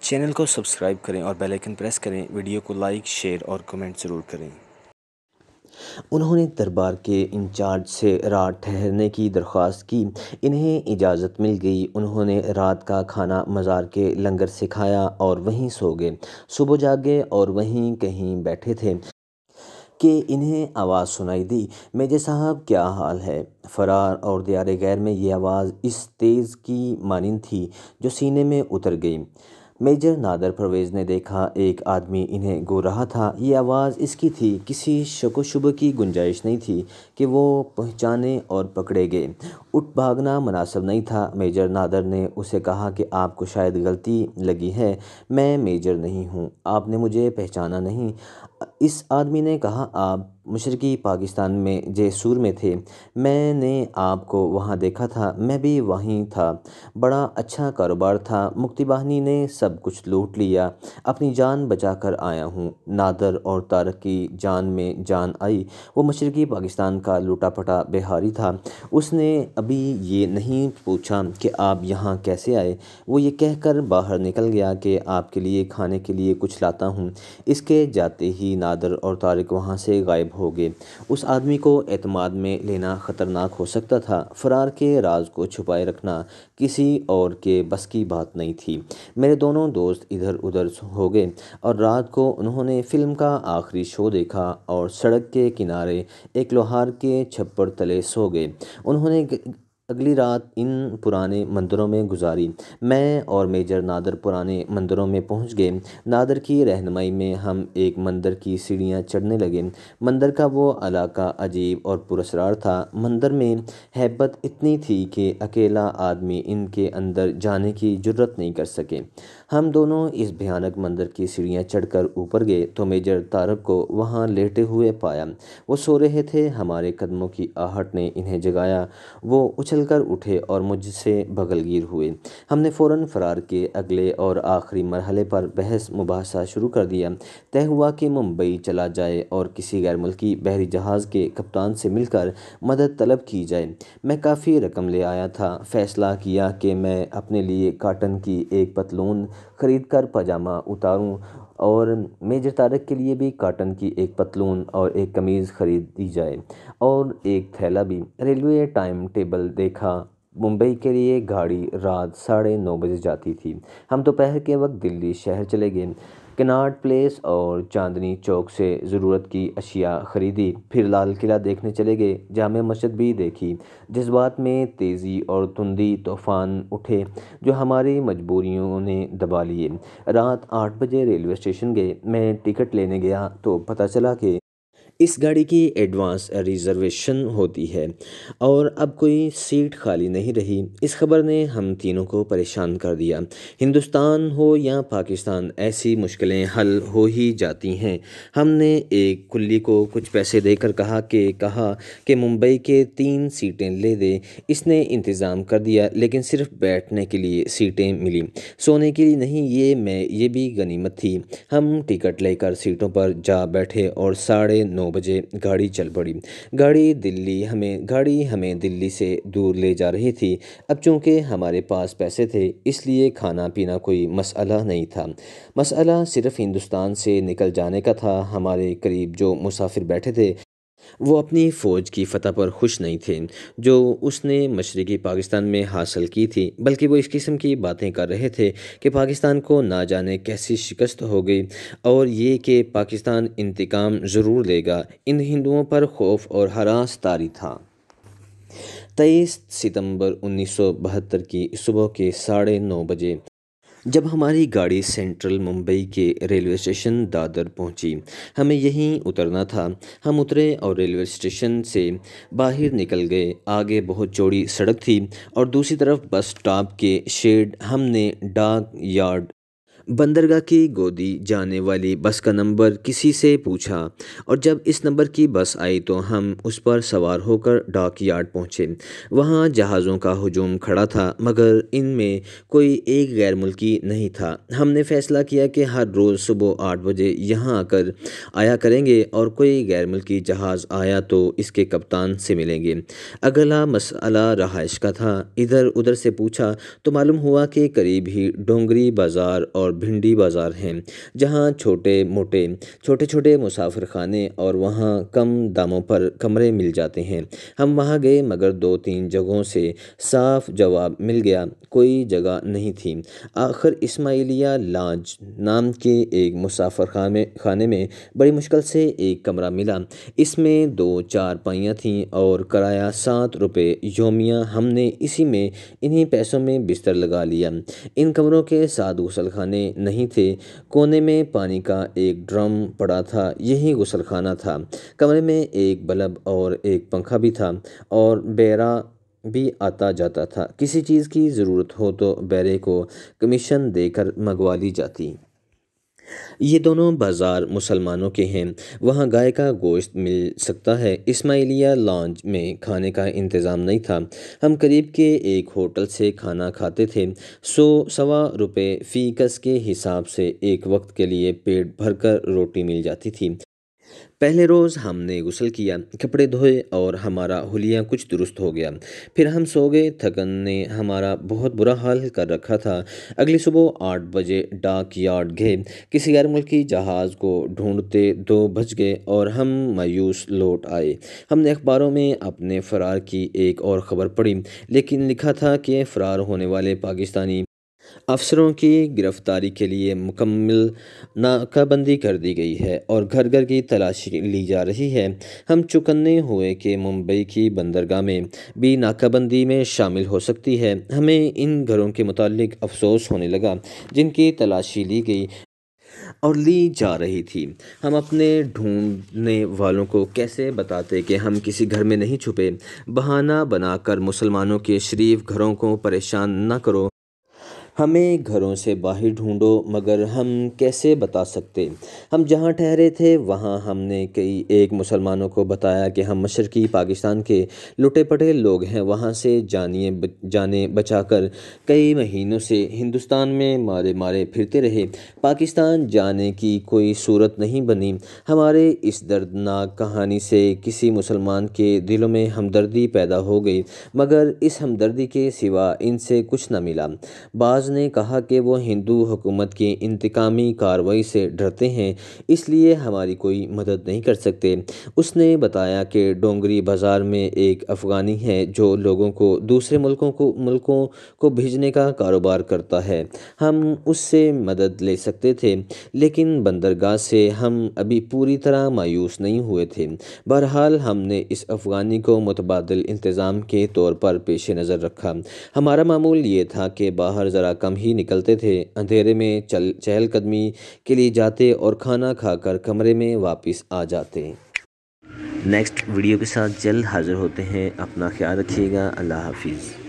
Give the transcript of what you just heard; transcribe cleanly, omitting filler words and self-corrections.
Channel کو subscribe کریں اور بیل آئکن پریس کریں، ویڈیو کو لائک، شیئر اور کمنٹ ضرور کریں۔ انہوں نے دربار کے انچارج سے رات ٹھہرنے کی درخواست کی۔ انہیں اجازت مل گئی۔ انہوں نے رات کا کھانا مزار کے لنگر سے کھایا اور وہیں سو گئے۔ صبح جاگے اور وہیں کہیں بیٹھے تھے کہ انہیں آواز سنائی دی، میجر صاحب کیا حال ہے؟ فرار اور دیار غیر میں یہ آواز اس تیز کی مانند تھی جو سینے میں اتر گئی۔ میجر نادر پرویز نے دیکھا ایک آدمی انہیں گھور رہا تھا۔ یہ آواز اس کی تھی، کسی شک و شبہ کی گنجائش نہیں تھی کہ وہ پہچانے اور پکڑے گئے۔ اٹھ بھاگنا مناسب نہیں تھا۔ میجر نادر نے اسے کہا کہ آپ کو شاید غلطی لگی ہے، میں میجر نہیں ہوں، آپ نے مجھے پہچانا نہیں۔ اس آدمی نے کہا، آپ مشرقی پاکستان میں جیسور میں تھے، میں نے آپ کو وہاں دیکھا تھا، میں بھی وہیں تھا، بڑا اچھا کاروبار تھا، مکتی باہنی نے سب کچھ لوٹ لیا، اپنی جان بچا کر آیا ہوں۔ نادر اور طارق کی جان میں جان آئی۔ وہ مشرقی پاکستان کا لوٹا پٹا بہاری تھا۔ اس نے ابھی یہ نہیں پوچھا کہ آپ یہاں کیسے آئے، وہ یہ کہہ کر باہر نکل گیا کہ آپ کے لیے کھانے کے لیے کچھ لاتا ہوں۔ اس کے جاتے ہی نادر اور طارق وہاں سے غائب ہو گئے۔ اس آدمی کو اعتماد میں لینا خطرناک ہو سکتا تھا۔ فرار کے راز کو چھپائے رکھنا کسی اور کے بس کی بات نہیں تھی۔ میرے دونوں دوست ادھر ادھر ہو گئے اور رات کو انہوں نے فلم کا آخری شو دیکھا اور سڑک کے کنارے ایک لوہار کے چھپر تلے سو گئے۔ انہوں نے اگلی رات ان پرانے مندروں میں گزاری۔ میں اور میجر نادر پرانے مندروں میں پہنچ گئے۔ نادر کی رہنمائی میں ہم ایک مندر کی سیڑھیاں چڑھنے لگے۔ مندر کا وہ علاقہ عجیب اور پراسرار تھا۔ مندر میں ہیبت اتنی تھی کہ اکیلا آدمی ان کے اندر جانے کی جرات نہیں کر سکے۔ ہم دونوں اس بھیانک مندر کی سیڑھیاں چڑھ کر اوپر گئے تو میجر طارق کو وہاں لیٹے ہوئے پایا۔ وہ سو رہے تھے۔ ہمارے قدموں کی آہٹ نے انہیں جگایا۔ وہ اچھل کر اٹھے اور مجھ سے بغل گیر ہوئے۔ ہم نے فوراً فرار کے اگلے اور آخری مرحلے پر بحث مباحثہ شروع کر دیا۔ طے ہوا کہ ممبئی چلا جائے اور کسی غیر ملکی بحری جہاز کے کپتان سے مل کر مدد طلب کی جائے۔ میں کافی رقم لے آیا تھا۔ فیصلہ کیا کہ میں اپنے لیے کاٹن کی ایک پتلون خرید کر پاجامہ اتاروں اور میجر طارق کے لیے بھی کاٹن کی ایک پتلون اور ایک قمیض خرید دی جائے اور ایک تھیلا بھی۔ ریلوے ٹائم ٹیبل دیکھا۔ ممبئی کے لیے گاڑی رات 9:30 بجے جاتی تھی۔ ہم دوپہر کے وقت دلی شہر چلے گئے۔ کناٹ پلیس اور چاندنی چوک سے ضرورت کی اشیاء خریدی، پھر لال قلعہ دیکھنے چلے گئے، جامع مسجد بھی دیکھی۔ جذبات میں تیزی اور تندی طوفان اٹھے جو ہماری مجبوریوں نے دبا لیے۔ رات 8 بجے ریلوے اسٹیشن گئے۔ میں ٹکٹ لینے گیا تو پتہ چلا کہ اس گاڑی کی ایڈوانس ریزرویشن ہوتی ہے اور اب کوئی سیٹ خالی نہیں رہی۔ اس خبر نے ہم تینوں کو پریشان کر دیا۔ ہندوستان ہو یا پاکستان، ایسی مشکلیں حل ہو ہی جاتی ہیں۔ ہم نے ایک کلی کو کچھ پیسے دے کر کہا کہ ممبئی کے 3 سیٹیں لے دے۔ اس نے انتظام کر دیا، لیکن صرف بیٹھنے کے لیے سیٹیں ملیں، سونے کے لیے نہیں۔ یہ بھی غنیمت تھی۔ ہم ٹکٹ لے کر سیٹوں پر جا بیٹھے اور 9:30 بجے گاڑی چل پڑی۔ گاڑی ہمیں دلی سے دور لے جا رہی تھی۔ اب چونکہ ہمارے پاس پیسے تھے، اس لیے کھانا پینا کوئی مسئلہ نہیں تھا۔ مسئلہ صرف ہندوستان سے نکل جانے کا تھا۔ ہمارے قریب جو مسافر بیٹھے تھے وہ اپنی فوج کی فتح پر خوش نہیں تھے جو اس نے مشرقی پاکستان میں حاصل کی تھی، بلکہ وہ اس قسم کی باتیں کر رہے تھے کہ پاکستان کو نہ جانے کیسی شکست ہو گئی اور یہ کہ پاکستان انتقام ضرور لے گا۔ ان ہندوؤں پر خوف اور ہراس طاری تھا۔ 23 ستمبر 1972 کی صبح کے 9:30 بجے جب ہماری گاڑی سینٹرل ممبئی کے ریلوے اسٹیشن دادر پہنچی، ہمیں یہیں اترنا تھا۔ ہم اترے اور ریلوے اسٹیشن سے باہر نکل گئے۔ آگے بہت چوڑی سڑک تھی اور دوسری طرف بس اسٹاپ کے شیڈ۔ ہم نے ڈاک یارڈ بندرگاہ کی گودی جانے والی بس کا نمبر کسی سے پوچھا اور جب اس نمبر کی بس آئی تو ہم اس پر سوار ہو کر ڈاک یارڈ پہنچے۔ وہاں جہازوں کا ہجوم کھڑا تھا مگر ان میں کوئی ایک غیر ملکی نہیں تھا۔ ہم نے فیصلہ کیا کہ ہر روز صبح 8 بجے یہاں آیا کریں گے اور کوئی غیر ملکی جہاز آیا تو اس کے کپتان سے ملیں گے۔ اگلا مسئلہ رہائش کا تھا۔ ادھر ادھر سے پوچھا تو معلوم ہوا کہ قریب ہی ڈونگری بازار اور بھنڈی بازار ہیں جہاں چھوٹے چھوٹے مسافر خانے اور وہاں کم داموں پر کمرے مل جاتے ہیں۔ ہم وہاں گئے مگر 2-3 جگہوں سے صاف جواب مل گیا، کوئی جگہ نہیں تھی۔ آخر اسماعیلیہ لانج نام کے ایک مسافر خانے میں بڑی مشکل سے ایک کمرہ ملا۔ اس میں 2 چارپائیاں تھیں اور کرایہ 7 روپے یومیہ۔ ہم نے اسی میں انہی پیسوں میں بستر لگا لیا۔ ان کمروں کے ساتھ غسل خانے نہیں تھے۔ کونے میں پانی کا ایک ڈرم پڑا تھا، یہی غسل خانہ تھا۔ کمرے میں ایک بلب اور ایک پنکھا بھی تھا اور بیرا بھی آتا جاتا تھا۔ کسی چیز کی ضرورت ہو تو بیرے کو کمیشن دے کر منگوا لی جاتی۔ یہ دونوں بازار مسلمانوں کے ہیں، وہاں گائے کا گوشت مل سکتا ہے۔ اسماعیلیہ لانج میں کھانے کا انتظام نہیں تھا۔ ہم قریب کے ایک ہوٹل سے کھانا کھاتے تھے۔ 100-125 روپے فی کس کے حساب سے ایک وقت کے لیے پیٹ بھر کر روٹی مل جاتی تھی۔ پہلے روز ہم نے غسل کیا، کپڑے دھوئے اور ہمارا حلیہ کچھ درست ہو گیا۔ پھر ہم سو گئے، تھکن نے ہمارا بہت برا حال کر رکھا تھا۔ اگلی صبح 8 بجے ڈاک یارڈ گئے۔ کسی غیر ملکی جہاز کو ڈھونڈتے 2 بج گئے اور ہم مایوس لوٹ آئے۔ ہم نے اخباروں میں اپنے فرار کی ایک اور خبر پڑھی، لیکن لکھا تھا کہ فرار ہونے والے پاکستانی افسروں کی گرفتاری کے لیے مکمل ناکہ بندی کر دی گئی ہے اور گھر گھر کی تلاشی لی جا رہی ہے۔ ہم چوکنے ہوئے کہ ممبئی کی بندرگاہ میں بھی ناکہ بندی میں شامل ہو سکتی ہے۔ ہمیں ان گھروں کے متعلق افسوس ہونے لگا جن کی تلاشی لی گئی اور لی جا رہی تھی۔ ہم اپنے ڈھونڈنے والوں کو کیسے بتاتے کہ ہم کسی گھر میں نہیں چھپے؟ بہانہ بنا کر مسلمانوں کے شریف گھروں کو پریشان نہ کرو، ہمیں گھروں سے باہر ڈھونڈو، مگر ہم کیسے بتا سکتے؟ ہم جہاں ٹھہرے تھے وہاں ہم نے ایک مسلمانوں کو بتایا کہ ہم مشرقی پاکستان کے لٹے پٹے لوگ ہیں، وہاں سے جانیں بچا کر کئی مہینوں سے ہندوستان میں مارے پھرتے رہے، پاکستان جانے کی کوئی صورت نہیں بنی۔ ہمارے اس دردناک کہانی سے کسی مسلمان کے دلوں میں ہمدردی پیدا ہو گئی، مگر اس ہمدردی کے سوا ان سے کچھ نہ ملا۔ بعض نے کہا کہ وہ ہندو حکومت کی انتقامی کارروائی سے ڈرتے ہیں، اس لیے ہماری کوئی مدد نہیں کر سکتے۔ اس نے بتایا کہ ڈونگری بازار میں ایک افغانی ہے جو لوگوں کو دوسرے ملکوں کو بھیجنے کا کاروبار کرتا ہے، ہم اس سے مدد لے سکتے تھے، لیکن بندرگاہ سے ہم ابھی پوری طرح مایوس نہیں ہوئے تھے۔ بہرحال ہم نے اس افغانی کو متبادل انتظام کے طور پر پیش نظر رکھا۔ ہمارا معمول یہ تھا کہ باہر ذرا کم ہی نکلتے تھے، اندھیرے میں چہل قدمی کے لیے جاتے اور کھانا کھا کر کمرے میں واپس آ جاتے۔ نیکسٹ ویڈیو کے ساتھ جلد حاضر ہوتے ہیں، اپنا خیال رکھیے گا، اللہ حافظ۔